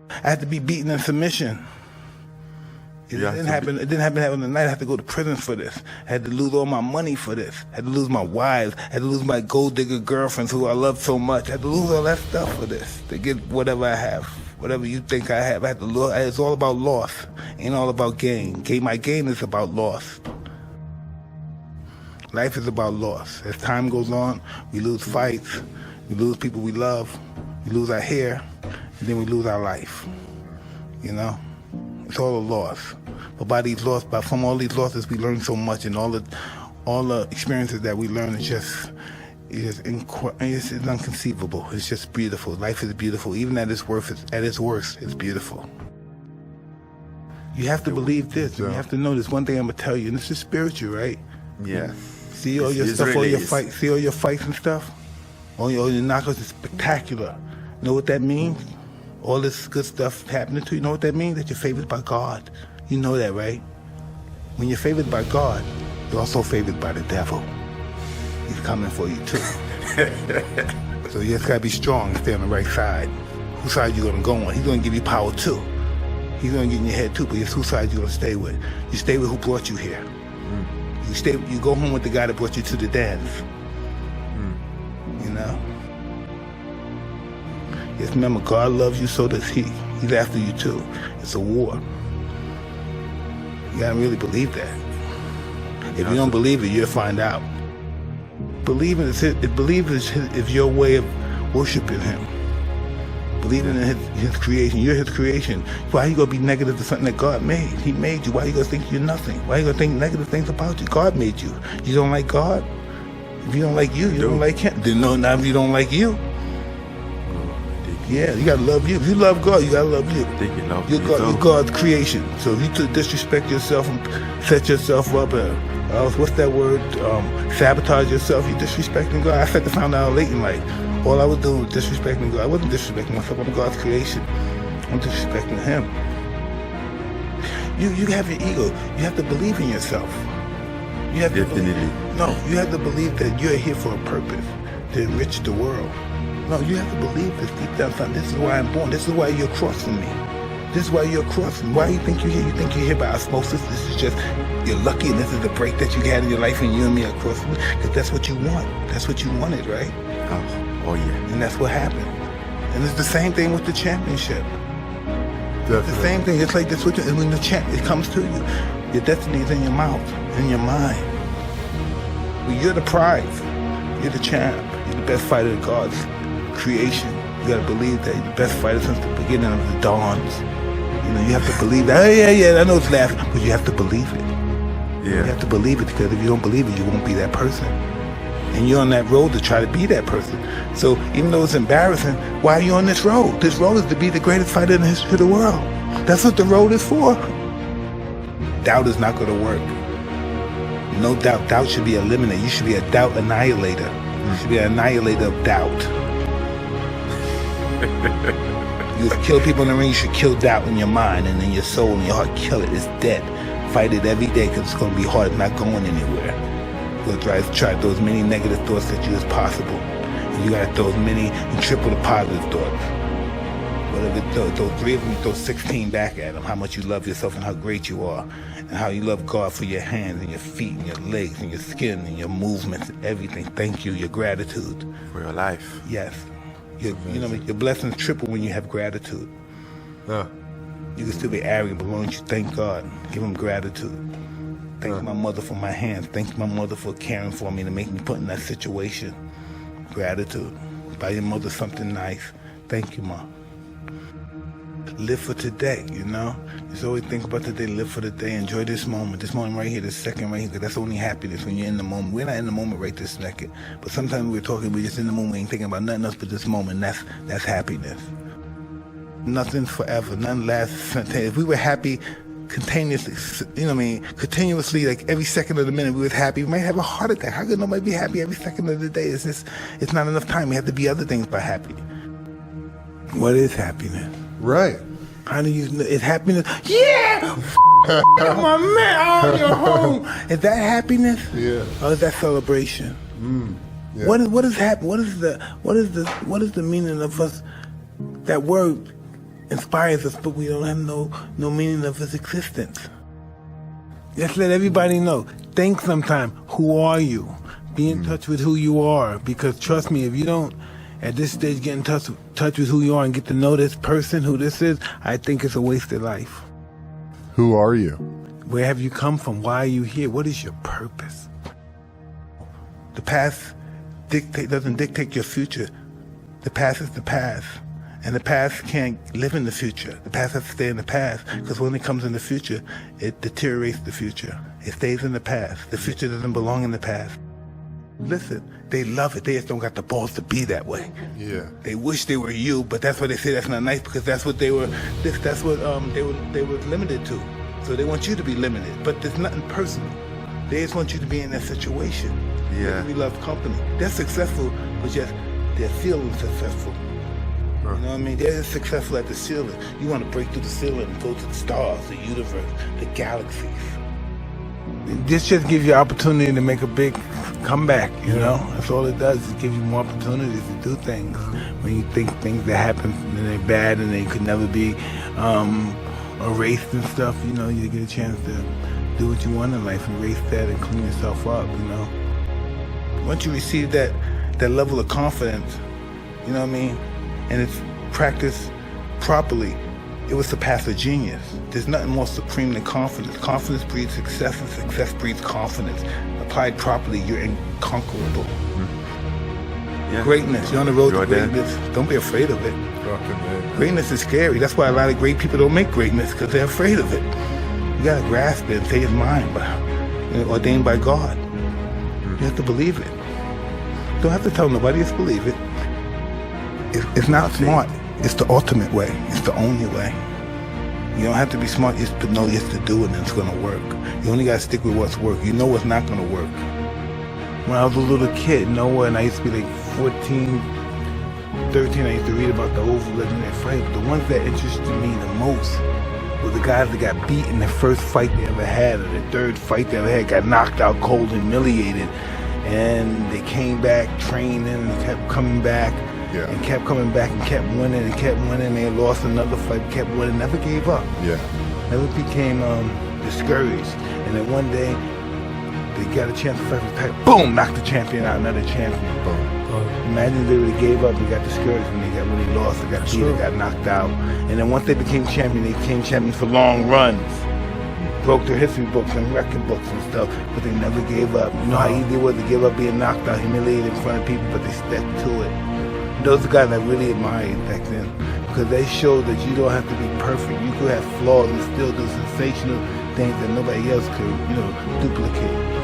I had to be beaten in submission. It didn't happen overnight. I had to go to prison for this. I had to lose all my money for this. I had to lose my wives. I had to lose my gold digger girlfriends who I loved so much. I had to lose all that stuff for this to get whatever I have. Whatever you think I have, I had to lose. It's all about loss. Ain't all about gain. My gain is about loss. Life is about loss. As time goes on, we lose fights. We lose people we love. We lose our hair. And then we lose our life. You know? It's all a loss. But from all these losses, we learn so much, and all the experiences that we learn is just it's inconceivable. It's just beautiful. Life is beautiful. Even at its worst, it's beautiful. You have to believe this. You have to know this. One thing I'm gonna tell you, and this is spiritual, right? Yeah. See all your stuff, all your fights. See all your fights and stuff. All your knockouts is spectacular. You know what that means? All this good stuff happening to you, you know what that means? That you're favored by God. You know that, right? When you're favored by God, you're also favored by the devil. He's coming for you too. So you just gotta be strong and stay on the right side. Whose side you gonna go on? He's gonna give you power too. He's gonna get in your head too, but it's whose side you gonna stay with. You stay with who brought you here. You go home with the guy that brought you to the dance. You know? Just remember, God loves you, so does He. He's after you too. It's a war. You gotta really believe that. If you don't believe it, you'll find out. Believing is your way of worshiping Him. Believing in his creation. You're His creation. Why are you gonna be negative to something that God made? He made you. Why are you gonna think you're nothing? Why are you gonna think negative things about you? God made you. You don't like God? If you don't like you, you don't like Him. Then no, now if you don't like you. Yeah, you gotta love you. If you love God, you gotta love you. You're God's creation. So if you disrespect yourself and set yourself up, what's that word? Sabotage yourself. You're disrespecting God. I had to find out late in life. All I was doing was disrespecting God. I wasn't disrespecting myself. I'm God's creation. I'm disrespecting Him. You have your ego. You have to believe in yourself. You have you have to believe that you're here for a purpose, to enrich the world. No, you have to believe this deep down. Son, this is why I'm born. This is why you're crossing me. This is why you're crossing. Why do you think you're here? You think you're here by osmosis? This is just, you're lucky, and this is the break that you had in your life, and you and me are crossing. Because that's what you want. That's what you wanted, right? Oh yeah. And that's what happened. And it's the same thing with the championship. Definitely. The same thing. It's like this when it comes to you. Your destiny is in your mouth, in your mind. Well, you're the prize. You're the champ. You're the best fighter of God's creation. You gotta believe that you're the best fighter since the beginning of the dawns. You know, you have to believe that. Oh, yeah, I know it's laughing, but you have to believe it. Yeah. You have to believe it, because if you don't believe it, you won't be that person. And you're on that road to try to be that person. So even though it's embarrassing, why are you on this road? This road is to be the greatest fighter in the history of the world. That's what the road is for. Doubt is not gonna work. No doubt. Doubt should be eliminated. You should be a doubt annihilator. You should be an annihilator of doubt. You kill people in the ring, you should kill doubt in your mind and in your soul and your heart. Kill it. It's dead. Fight it every day, because it's going to be hard. It's not going anywhere. You're going to try throw as many negative thoughts at you as possible. And you got to throw as many and triple the positive thoughts. Whatever, those 3 of them, throw 16 back at them. How much you love yourself and how great you are. And how you love God for your hands and your feet and your legs and your skin and your movements and everything. Thank you. Your gratitude. For your life. Yes. Your blessings triple when you have gratitude. You can still be arrogant, but as long as you thank God, give Him gratitude. Thank my mother for my hands. Thank my mother for caring for me to make me put in that situation. Gratitude. Buy your mother something nice. Thank you, Mom. Live for today, you know? Just always think about today, live for the day, enjoy this moment right here, this second right here, because that's only happiness when you're in the moment. We're not in the moment right this second, but sometimes we're just in the moment, we ain't thinking about nothing else but this moment. That's happiness. Nothing's forever, nothing lasts. If we were happy continuously, continuously, like every second of the minute we was happy, we might have a heart attack. How could nobody be happy every second of the day? It's not enough time. We have to be other things by happy. What is happiness? Right. How do you know? Is happiness? Yeah! My man, oh, you're home. Is that happiness? Yeah. Or is that celebration? Yeah. What is happy? What is the meaning of us? That word inspires us, but we don't have no meaning of its existence. Just let everybody know. Think sometime, who are you? Be in touch with who you are, because trust me, if you don't, at this stage, get in touch with who you are and get to know this person, who this is, I think it's a wasted life. Who are you? Where have you come from? Why are you here? What is your purpose? The past doesn't dictate your future. The past is the past. And the past can't live in the future. The past has to stay in the past, because when it comes in the future, it deteriorates the future. It stays in the past. The future doesn't belong in the past. Listen, they love it. They just don't got the balls to be that way. Yeah. They wish they were you, but that's why they say that's not nice, because that's what they were. That's what they were limited to. So they want you to be limited, but there's nothing personal. They just want you to be in that situation. Yeah. We love company. They're successful, but just they're feeling successful. You know what I mean? They're successful at the ceiling. You want to break through the ceiling and go to the stars, the universe, the galaxies. This just gives you opportunity to make a big comeback, you know? That's all it does. It gives you more opportunities to do things. When you think things that happen and they're bad and they could never be erased and stuff, you know, you get a chance to do what you want in life, erase that and clean yourself up, you know? Once you receive that level of confidence, you know what I mean, and it's practiced properly, it will surpass a genius. There's nothing more supreme than confidence. Confidence breeds success, and success breeds confidence. Applied properly, you're inconquerable. Yeah. Greatness, you're on the road to greatness. Don't be afraid of it. Greatness is scary. That's why a lot of great people don't make greatness, because they're afraid of it. You gotta grasp it and say it's mine, but ordained by God. You have to believe it. Don't have to tell nobody, just believe it. It's not smart. It's the ultimate way. It's the only way. You don't have to be smart, just to know just to do it and it's gonna work. You only gotta stick with what's work. You know what's not gonna work. When I was a little kid, and I used to be like 14, 13, I used to read about the old legendary fight, but the ones that interested me the most were the guys that got beat in the first fight they ever had, or the third fight they ever had, got knocked out cold, humiliated, and they came back, trained and kept coming back. Yeah. And kept coming back and kept winning and kept winning. They lost another fight, kept winning, never gave up. Yeah. Never became discouraged. And then one day, they got a chance to fight for the title. Boom! Knocked the champion out, another champion. Boom. Imagine they would have gave up and got discouraged when they lost, they got beat, they got knocked out. And then once they became champion, they became champions for long runs. Broke their history books and record books and stuff, but they never gave up. You know how easy it was to give up being knocked out, humiliated in front of people, but they stuck to it. Those are the guys I really admired back then, because they showed that you don't have to be perfect. You could have flaws and still do sensational things that nobody else could, duplicate.